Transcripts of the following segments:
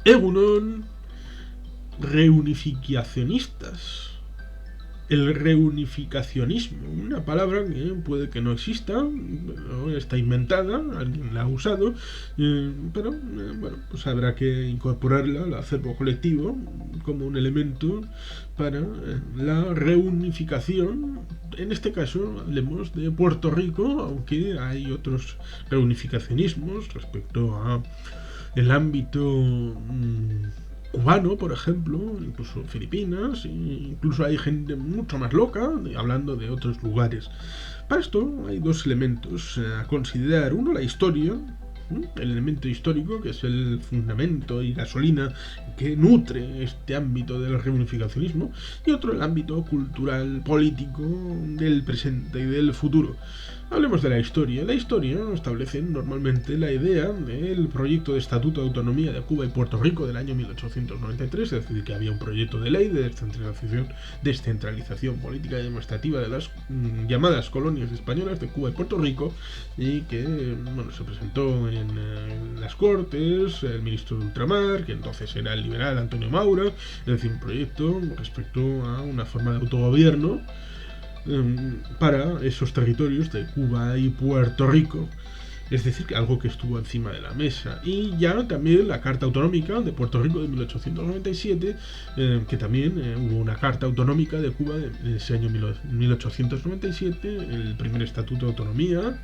Egunon, reunificacionistas. El reunificacionismo, una palabra que puede que no exista, ¿no? Está inventada, alguien la ha usado, pero bueno, pues habrá que incorporarla al acervo colectivo como un elemento para la reunificación. En este caso hablemos de Puerto Rico, aunque hay otros reunificacionismos respecto a el ámbito cubano, por ejemplo, incluso Filipinas, incluso hay gente mucho más loca hablando de otros lugares. Para esto hay dos elementos a considerar. Uno, la historia, el elemento histórico, que es el fundamento y gasolina que nutre este ámbito del reunificacionismo, y otro, el ámbito cultural, político, del presente y del futuro. Hablemos de la historia. La historia establece normalmente la idea del proyecto de Estatuto de Autonomía de Cuba y Puerto Rico del año 1893, es decir, que había un proyecto de ley de descentralización política y administrativa de las llamadas colonias españolas de Cuba y Puerto Rico, y que bueno, se presentó en las Cortes, el ministro de Ultramar, que entonces era el liberal Antonio Maura, es decir, un proyecto respecto a una forma de autogobierno para esos territorios de Cuba y Puerto Rico. Es decir, que algo que estuvo encima de la mesa. Y ya también la Carta Autonómica de Puerto Rico de 1897, que también hubo una Carta Autonómica de Cuba en ese año 1897, el primer Estatuto de Autonomía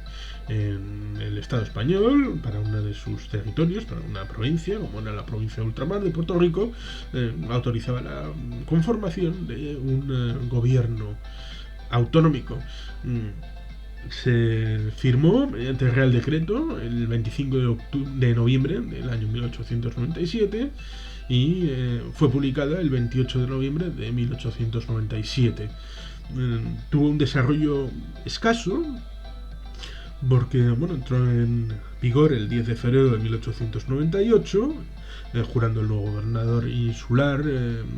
en el Estado español para uno de sus territorios, para una provincia, como era la provincia de Ultramar de Puerto Rico, autorizaba la conformación de un gobierno autonómico. Se firmó mediante Real Decreto el 25 de noviembre del año 1897 y fue publicada el 28 de noviembre de 1897. Tuvo un desarrollo escaso porque bueno, entró en vigor el 10 de febrero de 1898, jurando el nuevo gobernador insular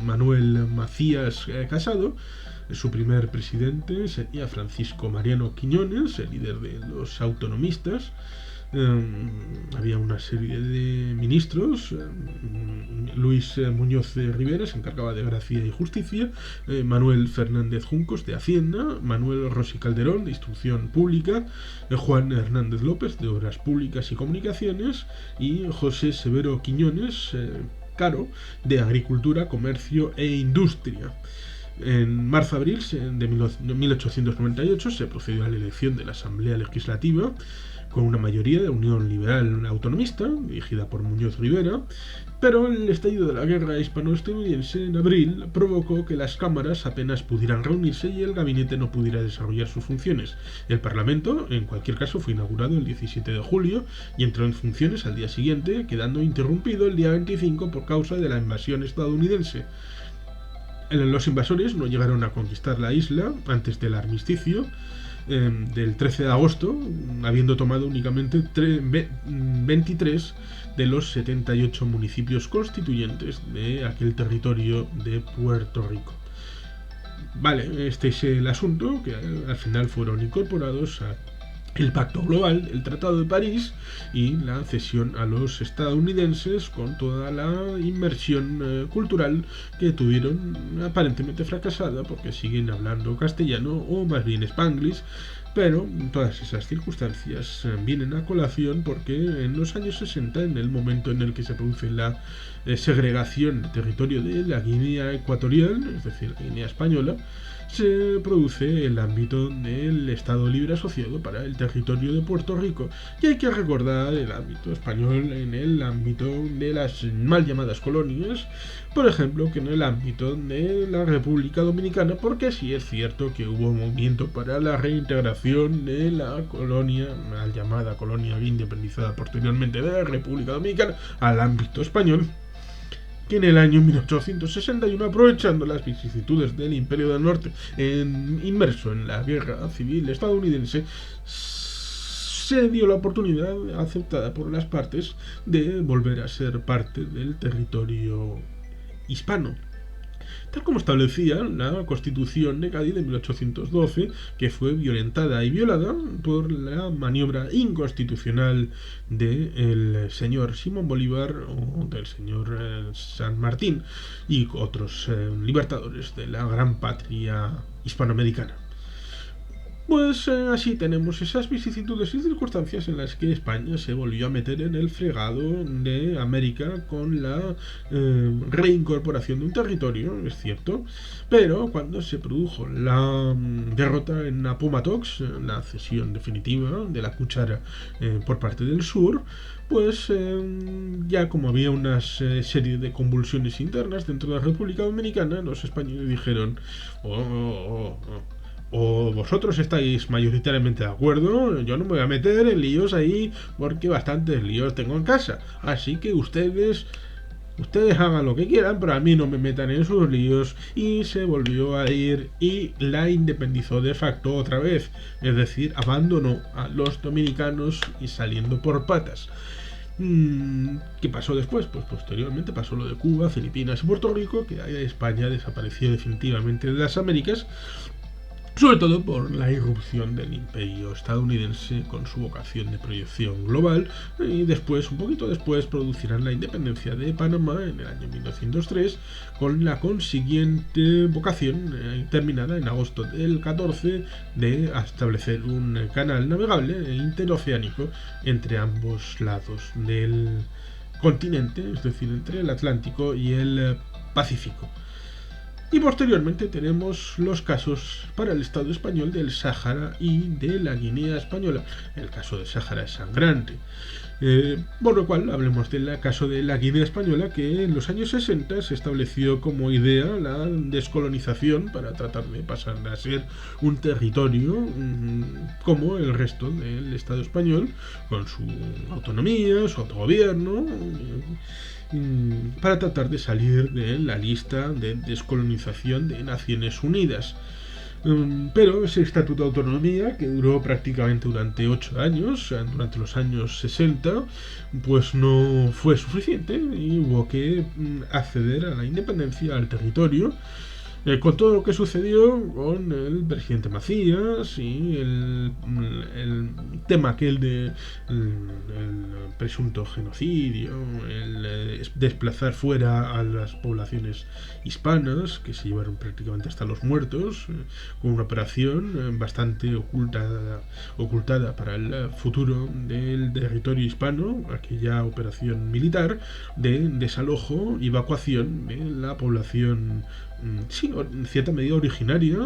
Manuel Macías Casado. Su primer presidente sería Francisco Mariano Quiñones, el líder de los autonomistas. Había una serie de ministros. Luis Muñoz Rivera se encargaba de Gracia y Justicia, Manuel Fernández Juncos de Hacienda, Manuel Rossi Calderón de Instrucción Pública, Juan Hernández López de Obras Públicas y Comunicaciones y José Severo Quiñones Caro de Agricultura, Comercio e Industria. En marzo-abril de 1898 se procedió a la elección de la Asamblea Legislativa con una mayoría de Unión Liberal Autonomista, dirigida por Muñoz Rivera, pero el estallido de la guerra hispano-estadounidense en abril provocó que las cámaras apenas pudieran reunirse y el gabinete no pudiera desarrollar sus funciones. El Parlamento, en cualquier caso, fue inaugurado el 17 de julio y entró en funciones al día siguiente, quedando interrumpido el día 25 por causa de la invasión estadounidense. Los invasores no llegaron a conquistar la isla antes del armisticio del 13 de agosto, habiendo tomado únicamente 23 de los 78 municipios constituyentes de aquel territorio de Puerto Rico. Vale, este es el asunto, que al final fueron incorporados a el Pacto Global, el Tratado de París y la cesión a los estadounidenses con toda la inmersión cultural que tuvieron, aparentemente fracasada porque siguen hablando castellano o más bien spanglish, pero todas esas circunstancias vienen a colación porque en los años 60, en el momento en el que se produce la segregación del territorio de la Guinea Ecuatorial, es decir, la Guinea Española, se produce el ámbito del Estado Libre Asociado para el territorio de Puerto Rico. Y hay que recordar el ámbito español en el ámbito de las mal llamadas colonias, por ejemplo, que en el ámbito de la República Dominicana, porque sí es cierto que hubo un movimiento para la reintegración de la colonia, mal llamada colonia independizada posteriormente de la República Dominicana, al ámbito español, que en el año 1861, aprovechando las vicisitudes del Imperio del Norte inmerso en la guerra civil estadounidense, se dio la oportunidad aceptada por las partes de volver a ser parte del territorio hispano. tal como establecía la Constitución de Cádiz de 1812, que fue violentada y violada por la maniobra inconstitucional del señor Simón Bolívar o del señor San Martín y otros libertadores de la gran patria hispanoamericana. Pues así tenemos esas vicisitudes y circunstancias en las que España se volvió a meter en el fregado de América con la reincorporación de un territorio, es cierto, pero cuando se produjo la derrota en Appomattox, la cesión definitiva de la cuchara por parte del sur, pues ya como había una serie de convulsiones internas dentro de la República Dominicana, los españoles dijeron, o vosotros estáis mayoritariamente de acuerdo, yo no me voy a meter en líos ahí porque bastantes líos tengo en casa. Así que ustedes hagan lo que quieran, pero a mí no me metan en sus líos. Y se volvió a ir y la independizó de facto otra vez. Es decir, abandonó a los dominicanos y saliendo por patas. ¿Qué pasó después? Pues posteriormente pasó lo de Cuba, Filipinas y Puerto Rico, que España desapareció definitivamente de las Américas, sobre todo por la irrupción del imperio estadounidense con su vocación de proyección global, y después, un poquito después, producirán la independencia de Panamá en el año 1903, con la consiguiente vocación terminada en agosto del 14 de establecer un canal navegable interoceánico entre ambos lados del continente, es decir, entre el Atlántico y el Pacífico. Y posteriormente tenemos los casos para el Estado español del Sáhara y de la Guinea española. El caso del Sáhara es sangrante. Por lo cual hablemos del caso de la Guinea española, que en los años 60 se estableció como idea la descolonización para tratar de pasar a ser un territorio como el resto del Estado español, con su autonomía, su autogobierno, para tratar de salir de la lista de descolonización de Naciones Unidas. Pero ese estatuto de autonomía, que duró prácticamente durante 8 años, durante los años 60, pues no fue suficiente y hubo que acceder a la independencia, al territorio, con todo lo que sucedió con el presidente Macías y el tema aquel de el presunto genocidio, el desplazar fuera a las poblaciones hispanas, que se llevaron prácticamente hasta los muertos, con una operación bastante ocultada para el futuro del territorio hispano, aquella operación militar de desalojo y evacuación de la población, sí, en cierta medida originaria,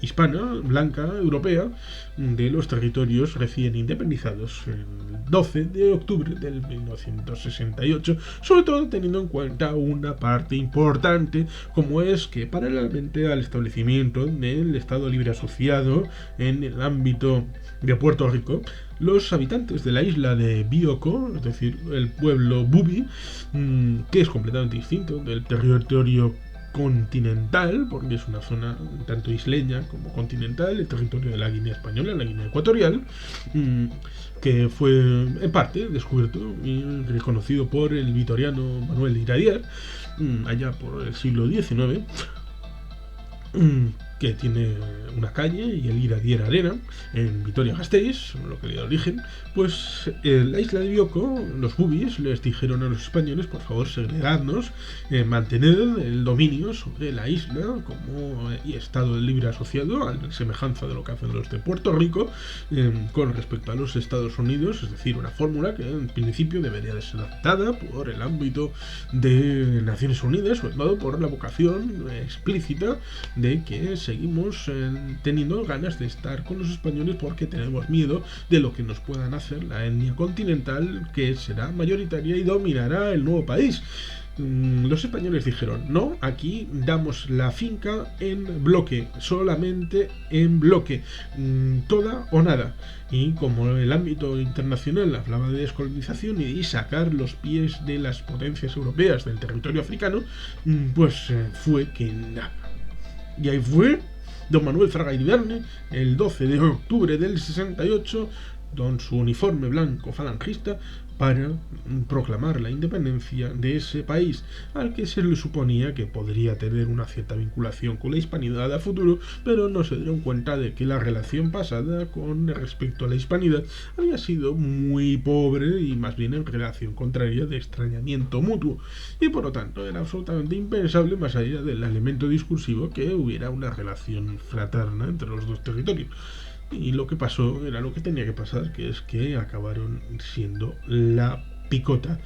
hispana, blanca, europea, de los territorios recién independizados el 12 de octubre del 1968, sobre todo teniendo en cuenta una parte importante, como es que paralelamente al establecimiento del Estado Libre Asociado en el ámbito de Puerto Rico, los habitantes de la isla de Bioko, es decir, el pueblo Bubi, que es completamente distinto del territorio continental, porque es una zona tanto isleña como continental, el territorio de la Guinea española, la Guinea ecuatorial, que fue en parte descubierto y reconocido por el vitoriano Manuel de Iradier, allá por el siglo XIX, que tiene una calle y el Iradier Arena en Vitoria-Gasteiz, localidad de origen. Pues en la isla de Bioko, los bubis les dijeron a los españoles: por favor, segregadnos, mantener el dominio sobre la isla como Estado libre asociado, a semejanza de lo que hacen los de Puerto Rico con respecto a los Estados Unidos, es decir, una fórmula que en principio debería de ser aceptada por el ámbito de Naciones Unidas, sobre todo por la vocación explícita de que seguimos teniendo ganas de estar con los españoles porque tenemos miedo de lo que nos puedan hacer la etnia continental, que será mayoritaria y dominará el nuevo país. Los españoles dijeron: no, aquí damos la finca en bloque, solamente en bloque, toda o nada. Y como el ámbito internacional hablaba de descolonización y sacar los pies de las potencias europeas del territorio africano, pues fue que nada. Y ahí fue don Manuel Fraga Iribarne, el 12 de octubre del 68, con su uniforme blanco falangista, para proclamar la independencia de ese país, al que se le suponía que podría tener una cierta vinculación con la hispanidad a futuro, pero no se dieron cuenta de que la relación pasada con respecto a la hispanidad había sido muy pobre y más bien en relación contraria de extrañamiento mutuo, y por lo tanto era absolutamente impensable, más allá del elemento discursivo, que hubiera una relación fraterna entre los dos territorios. Y lo que pasó era lo que tenía que pasar, que es que acabaron siendo la picota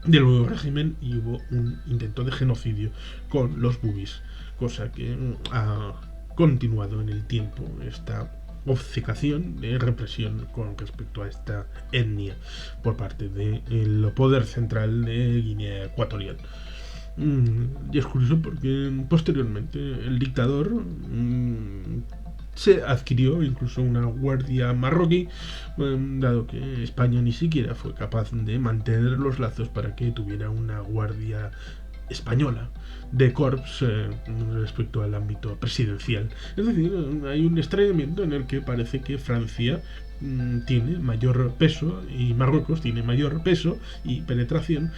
del nuevo régimen y hubo un intento de genocidio con los bubis, cosa que ha continuado en el tiempo esta obcecación de represión con respecto a esta etnia por parte del poder central de Guinea Ecuatorial. Y es curioso porque posteriormente el dictador se adquirió incluso una guardia marroquí, dado que España ni siquiera fue capaz de mantener los lazos para que tuviera una guardia española de corps respecto al ámbito presidencial. Es decir, hay un extrañamiento en el que parece que Francia tiene mayor peso y Marruecos tiene mayor peso y penetración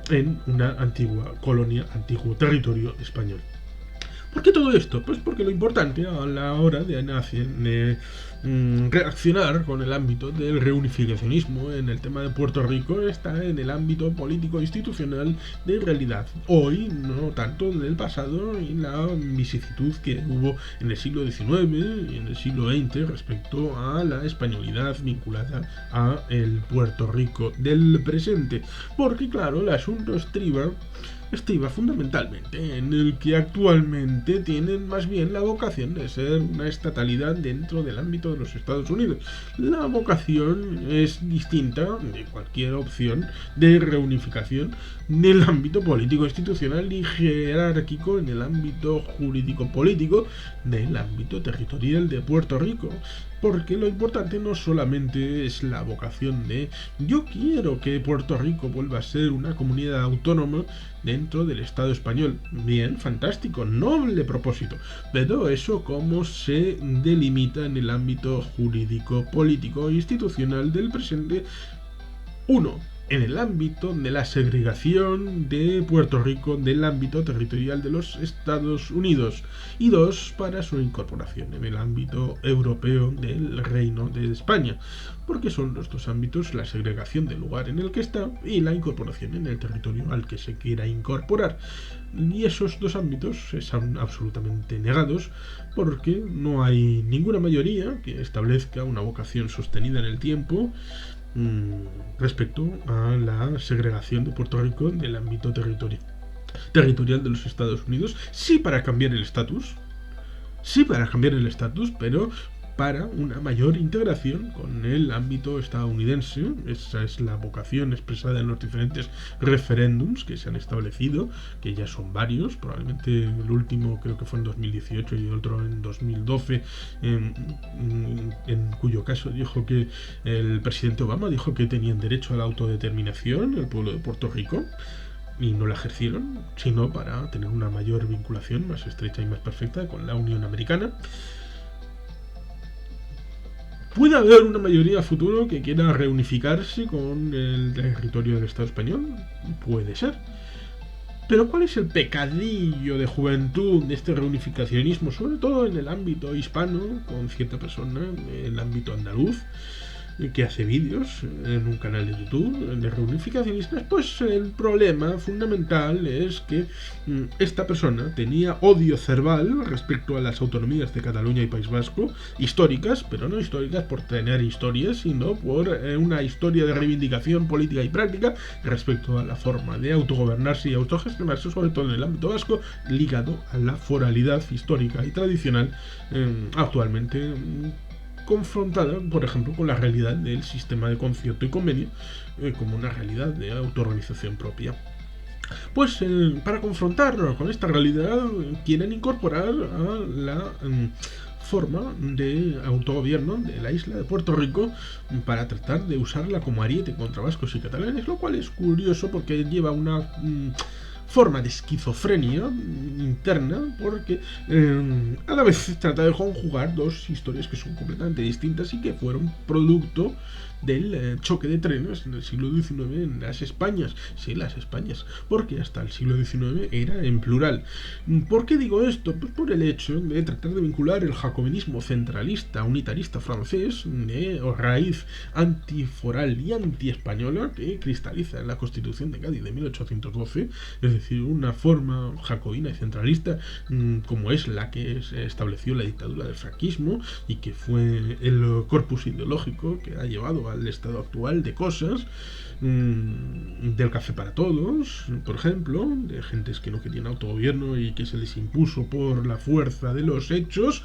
en una antigua colonia, antiguo territorio español. ¿Por qué todo esto? Pues porque lo importante a la hora de reaccionar con el ámbito del reunificacionismo en el tema de Puerto Rico está en el ámbito político institucional de realidad. Hoy, no tanto en el pasado y la vicisitud que hubo en el siglo XIX y en el siglo XX respecto a la españolidad vinculada a el Puerto Rico del presente. Porque claro, el asunto estriba fundamentalmente en el que actualmente tienen más bien la vocación de ser una estatalidad dentro del ámbito de los Estados Unidos. La vocación es distinta de cualquier opción de reunificación del ámbito político institucional y jerárquico en el ámbito jurídico político del ámbito territorial de Puerto Rico. Porque lo importante no solamente es la vocación de yo quiero que Puerto Rico vuelva a ser una comunidad autónoma dentro del Estado español. Bien, fantástico, noble propósito. Pero eso cómo se delimita en el ámbito jurídico, político e institucional del presente. 1. En el ámbito de la segregación de Puerto Rico del ámbito territorial de los Estados Unidos. Y 2. Para su incorporación en el ámbito europeo del Reino de España. Porque son los dos ámbitos, la segregación del lugar en el que está y la incorporación en el territorio al que se quiera incorporar. Y esos dos ámbitos están absolutamente negados porque no hay ninguna mayoría que establezca una vocación sostenida en el tiempo respecto a la segregación de Puerto Rico del ámbito territorial de los Estados Unidos. Sí para cambiar el estatus, pero para una mayor integración con el ámbito estadounidense. Esa es la vocación expresada en los diferentes referéndums que se han establecido, que ya son varios, probablemente el último creo que fue en 2018 y otro en 2012, en cuyo caso dijo que el presidente Obama dijo que tenían derecho a la autodeterminación el pueblo de Puerto Rico, y no la ejercieron, sino para tener una mayor vinculación más estrecha y más perfecta con la Unión Americana. ¿Puede haber una mayoría a futuro que quiera reunificarse con el territorio del Estado español? Puede ser. Pero ¿cuál es el pecadillo de juventud de este reunificacionismo? Sobre todo en el ámbito hispano, con cierta persona, en el ámbito andaluz, que hace vídeos en un canal de YouTube de reunificacionistas. Pues el problema fundamental es que esta persona tenía odio cerval respecto a las autonomías de Cataluña y País Vasco, históricas, pero no históricas por tener historias, sino por una historia de reivindicación política y práctica respecto a la forma de autogobernarse y autogestionarse, sobre todo en el ámbito vasco, ligado a la foralidad histórica y tradicional actualmente confrontada, por ejemplo, con la realidad del sistema de concierto y convenio como una realidad de autoorganización propia. Pues para confrontar con esta realidad quieren incorporar a la forma de autogobierno de la isla de Puerto Rico para tratar de usarla como ariete contra vascos y catalanes, lo cual es curioso porque lleva una forma de esquizofrenia interna, porque a la vez trata de conjugar dos historias que son completamente distintas y que fueron producto del choque de trenes en el siglo XIX en las Españas. Sí, las Españas, porque hasta el siglo XIX era en plural. ¿Por qué digo esto? Pues por el hecho de tratar de vincular el jacobinismo centralista, unitarista francés, de raíz antiforal y antiespañola, que cristaliza en la Constitución de Cádiz de 1812, es decir, una forma jacobina y centralista como es la que se estableció la dictadura del franquismo y que fue el corpus ideológico que ha llevado al estado actual de cosas, del café para todos, por ejemplo, de gentes que no querían autogobierno y que se les impuso por la fuerza de los hechos.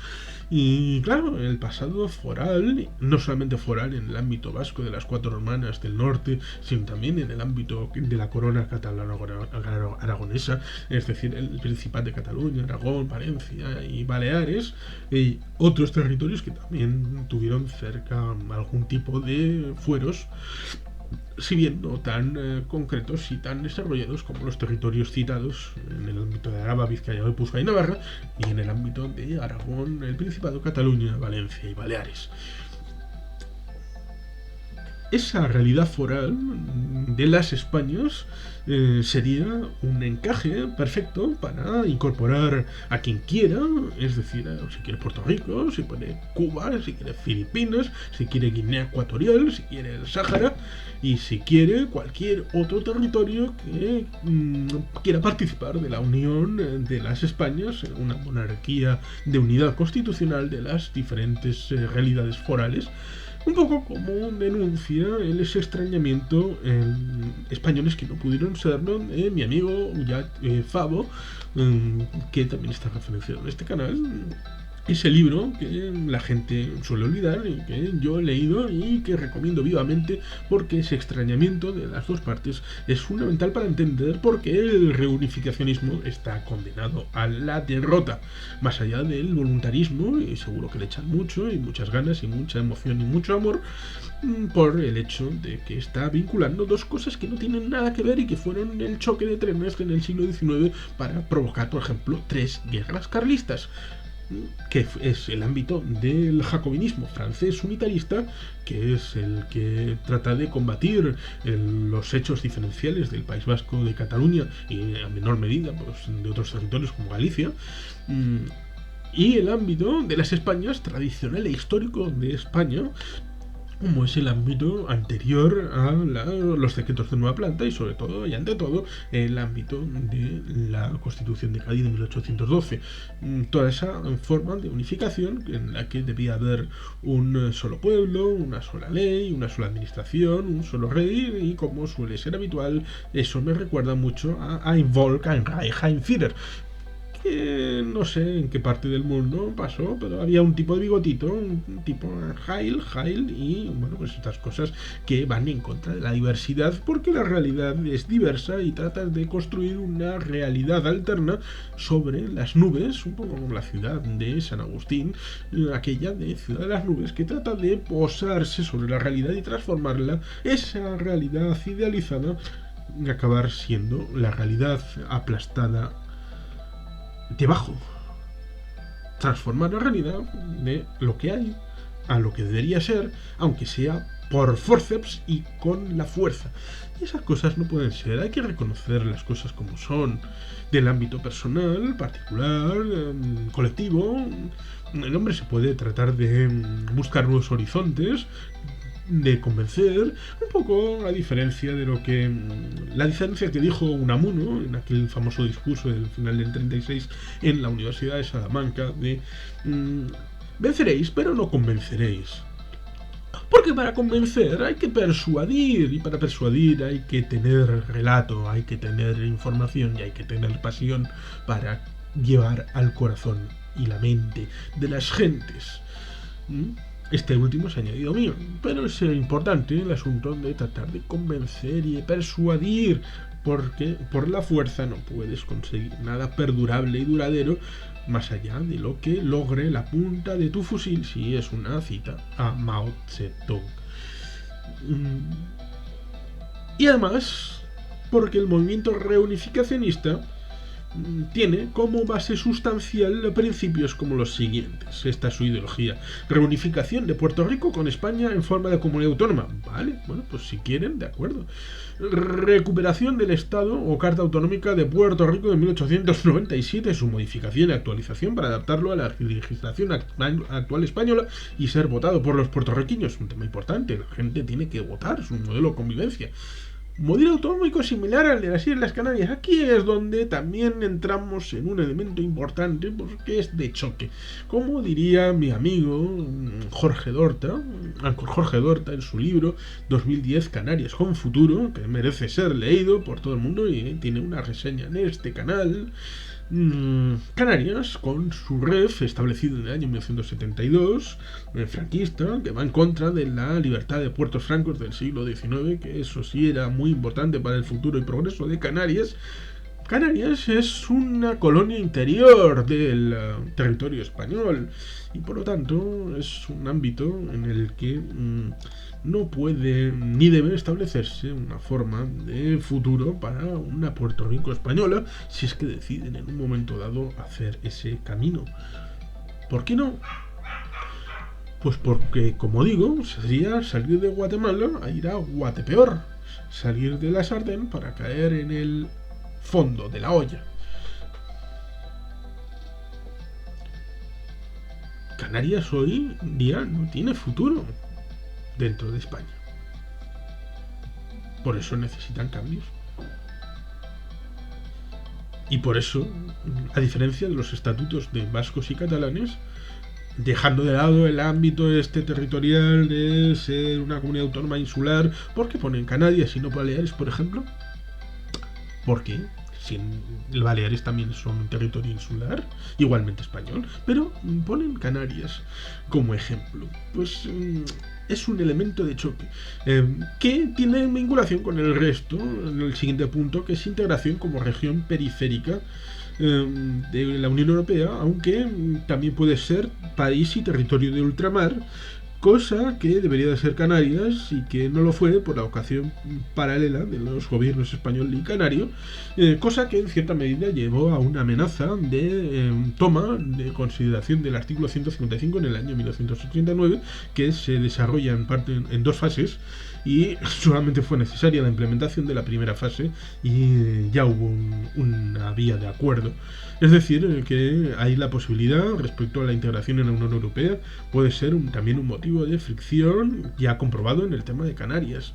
Y claro, el pasado foral, no solamente foral en el ámbito vasco de las cuatro hermanas del norte, sino también en el ámbito de la corona catalano-aragonesa, es decir, el Principado de Cataluña, Aragón, Valencia y Baleares, y otros territorios que también tuvieron cerca algún tipo de fueros, si bien no tan concretos y tan desarrollados como los territorios citados en el ámbito de Araba, Vizcaya, Guipúzcoa y Navarra, y en el ámbito de Aragón, el Principado, Cataluña, Valencia y Baleares. Esa realidad foral de las Españas sería un encaje perfecto para incorporar a quien quiera, es decir, si quiere Puerto Rico, si quiere Cuba, si quiere Filipinas, si quiere Guinea Ecuatorial, si quiere el Sáhara y si quiere cualquier otro territorio que quiera participar de la unión de las Españas, una monarquía de unidad constitucional de las diferentes realidades forales. Un poco como denuncia el ese extrañamiento en españoles que no pudieron serlo, mi amigo Fabo, que también está referenciado en este canal. Ese libro que la gente suele olvidar y que yo he leído y que recomiendo vivamente porque ese extrañamiento de las dos partes es fundamental para entender por qué el reunificacionismo está condenado a la derrota. Más allá del voluntarismo, y seguro que le echan mucho y muchas ganas y mucha emoción y mucho amor, por el hecho de que está vinculando dos cosas que no tienen nada que ver y que fueron el choque de trenes en el siglo XIX para provocar, por ejemplo, 3 guerras carlistas, que es el ámbito del jacobinismo francés unitarista, que es el que trata de combatir los hechos diferenciales del País Vasco, de Cataluña y a menor medida pues, de otros territorios como Galicia, y el ámbito de las Españas tradicional e histórico de España, como es el ámbito anterior a los decretos de nueva planta y sobre todo y ante todo el ámbito de la Constitución de Cádiz de 1812. Toda esa forma de unificación en la que debía haber un solo pueblo, una sola ley, una sola administración, un solo rey y, como suele ser habitual, eso me recuerda mucho a Ein Volk, ein Reich, ein Führer, que no sé en qué parte del mundo pasó, pero había un tipo de bigotito, un tipo Heil, y bueno, pues estas cosas que van en contra de la diversidad, porque la realidad es diversa y trata de construir una realidad alterna sobre las nubes, un poco como la ciudad de San Agustín, aquella de Ciudad de las Nubes, que trata de posarse sobre la realidad y transformarla, esa realidad idealizada, y acabar siendo la realidad aplastada debajo. Transformar la realidad de lo que hay a lo que debería ser, aunque sea por forceps y con la fuerza. Y esas cosas no pueden ser. Hay que reconocer las cosas como son, del ámbito personal, particular, colectivo. El hombre se puede tratar de buscar nuevos horizontes, de convencer, un poco a diferencia de lo que la diferencia que dijo Unamuno en aquel famoso discurso del final del 36 en la Universidad de Salamanca de venceréis pero no convenceréis, porque para convencer hay que persuadir, y para persuadir hay que tener relato, hay que tener información y hay que tener pasión para llevar al corazón y la mente de las gentes. Este último es añadido mío, pero es importante el asunto de tratar de convencer y de persuadir, porque por la fuerza no puedes conseguir nada perdurable y duradero más allá de lo que logre la punta de tu fusil, si es una cita a Mao Zedong. Y además, porque el movimiento reunificacionista tiene como base sustancial principios como los siguientes. Esta es su ideología: reunificación de Puerto Rico con España en forma de comunidad autónoma. Vale, bueno, pues si quieren, de acuerdo. Recuperación del Estado o Carta Autonómica de Puerto Rico de 1897, su modificación y actualización para adaptarlo a la legislación actual española y ser votado por los puertorriqueños. Un tema importante, la gente tiene que votar, es un modelo de convivencia. Modelo autonómico similar al de las Islas Canarias. Aquí es donde también entramos en un elemento importante porque es de choque. Como diría mi amigo Jorge Dorta en su libro 2010 Canarias con futuro, que merece ser leído por todo el mundo y tiene una reseña en este canal. Canarias, con su REF establecido en el año 1972, franquista, que va en contra de la libertad de puertos francos del siglo XIX, que eso sí era muy importante para el futuro y progreso de Canarias. Canarias es una colonia interior del territorio español y por lo tanto es un ámbito en el que no puede ni debe establecerse una forma de futuro para una Puerto Rico española si es que deciden en un momento dado hacer ese camino. ¿Por qué no? Pues porque, como digo, sería salir de Guatemala a ir a Guatepeor, salir de la sartén para caer en el fondo de la olla. Canarias hoy día no tiene futuro dentro de España. Por eso necesitan cambios. Y por eso, a diferencia de los estatutos de vascos y catalanes, dejando de lado el ámbito territorial de ser una comunidad autónoma insular, ¿por qué ponen Canarias y no Baleares, por ejemplo? ¿Por qué? Si en Baleares también son un territorio insular, igualmente español, pero ponen Canarias como ejemplo. Pues es un elemento de choque que tiene vinculación con el resto, en el siguiente punto, que es integración como región periférica de la Unión Europea, aunque también puede ser país y territorio de ultramar, cosa que debería de ser Canarias y que no lo fue por la ocasión paralela de los gobiernos español y canario, cosa que en cierta medida llevó a una amenaza de toma de consideración del artículo 155 en el año 1989, que se desarrolla en parte en dos fases y solamente fue necesaria la implementación de la primera fase y ya hubo una vía de acuerdo. Es decir, que hay la posibilidad respecto a la integración en la Unión Europea, puede ser también un motivo de fricción ya comprobado en el tema de Canarias.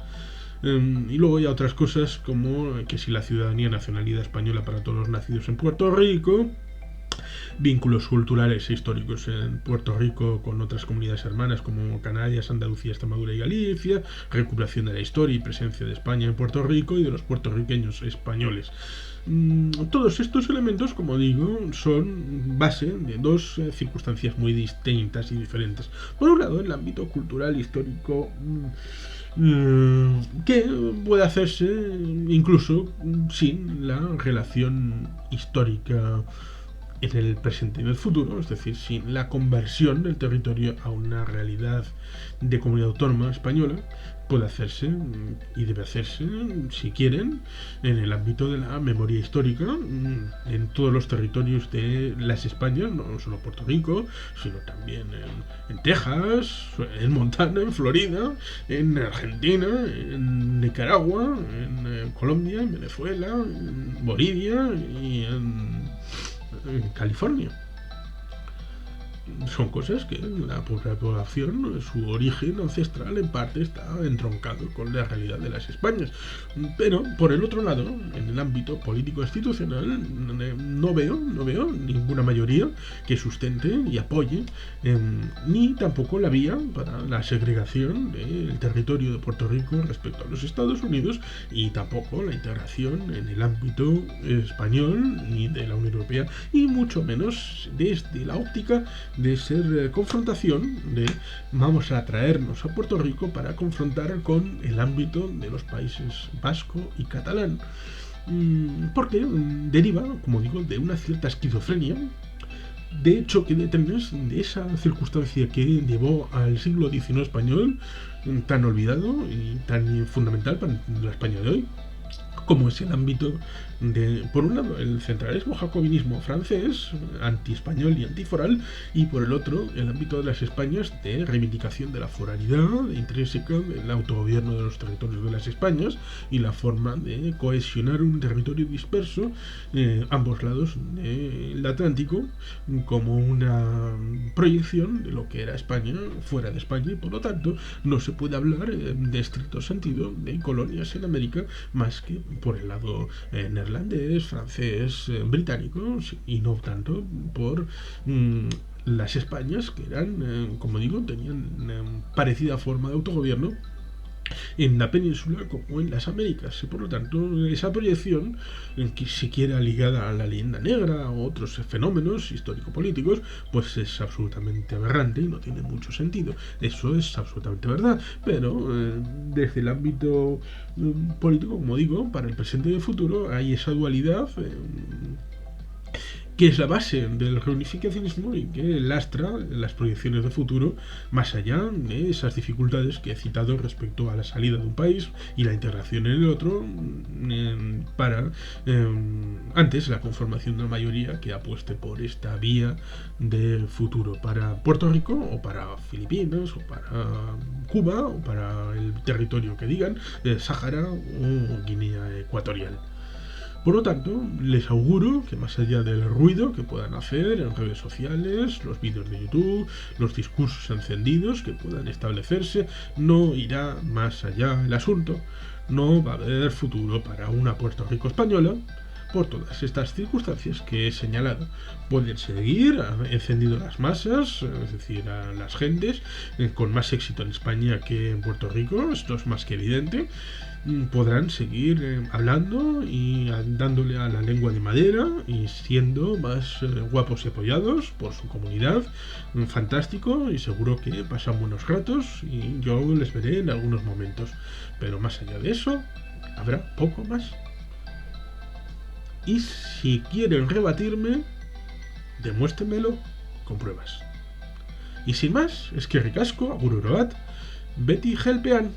Y luego hay otras cosas como que si la ciudadanía nacionalidad española para todos los nacidos en Puerto Rico, vínculos culturales e históricos en Puerto Rico con otras comunidades hermanas como Canarias, Andalucía, Extremadura y Galicia, recuperación de la historia y presencia de España en Puerto Rico y de los puertorriqueños españoles. Todos estos elementos, como digo, son base de dos circunstancias muy distintas y diferentes. Por un lado, el ámbito cultural histórico que puede hacerse incluso sin la relación histórica en el presente y en el futuro, es decir, sin la conversión del territorio a una realidad de comunidad autónoma española, puede hacerse y debe hacerse, si quieren, en el ámbito de la memoria histórica, en todos los territorios de las Españas, no solo Puerto Rico, sino también en Texas, en Montana, en Florida, en Argentina, en Nicaragua, en Colombia, en Venezuela, en Bolivia y en California. Son cosas que la población, su origen ancestral en parte está entroncado con la realidad de las Españas. Pero por el otro lado, en el ámbito político institucional, no veo ninguna mayoría que sustente y apoye ni tampoco la vía para la segregación del territorio de Puerto Rico respecto a los Estados Unidos y tampoco la integración en el ámbito español ni de la Unión Europea y mucho menos desde la óptica de ser confrontación de vamos a traernos a Puerto Rico para confrontar con el ámbito de los países vasco y catalán, porque deriva, como digo, de una cierta esquizofrenia de choque de trenes, de esa circunstancia que llevó al siglo XIX español tan olvidado y tan fundamental para la España de hoy, como es el ámbito de, por un lado, el centralismo jacobinismo francés, anti-español y antiforal, y por el otro, el ámbito de las Españas de reivindicación de la foralidad intrínseca del autogobierno de los territorios de las Españas y la forma de cohesionar un territorio disperso, ambos lados del Atlántico, como una proyección de lo que era España fuera de España, y por lo tanto no se puede hablar de estricto sentido de colonias en América más que por el lado neerlandés, francés, británico, y no tanto por las Españas, que eran, como digo, tenían parecida forma de autogobierno en la península como en las Américas, y por lo tanto esa proyección, que siquiera ligada a la leyenda negra o otros fenómenos histórico-políticos, pues es absolutamente aberrante y no tiene mucho sentido. Eso es absolutamente verdad, pero desde el ámbito político, como digo, para el presente y el futuro hay esa dualidad que es la base del reunificacionismo y que lastra las proyecciones de futuro más allá de esas dificultades que he citado respecto a la salida de un país y la integración en el otro, para antes la conformación de una mayoría que apueste por esta vía del futuro para Puerto Rico o para Filipinas o para Cuba o para el territorio que digan, Sáhara o Guinea Ecuatorial. Por lo tanto, les auguro que más allá del ruido que puedan hacer en redes sociales, los vídeos de YouTube, los discursos encendidos que puedan establecerse, no irá más allá el asunto. No va a haber futuro para una Puerto Rico española por todas estas circunstancias que he señalado. Pueden seguir encendido las masas, es decir, a las gentes, con más éxito en España que en Puerto Rico, esto es más que evidente. Podrán seguir hablando y dándole a la lengua de madera y siendo más guapos y apoyados por su comunidad. Fantástico, y seguro que pasan buenos ratos y yo les veré en algunos momentos. Pero más allá de eso, habrá poco más. Y si quieren rebatirme, demuéstrenmelo con pruebas. Y sin más, es que ricasco, agur orobat, beti helpean.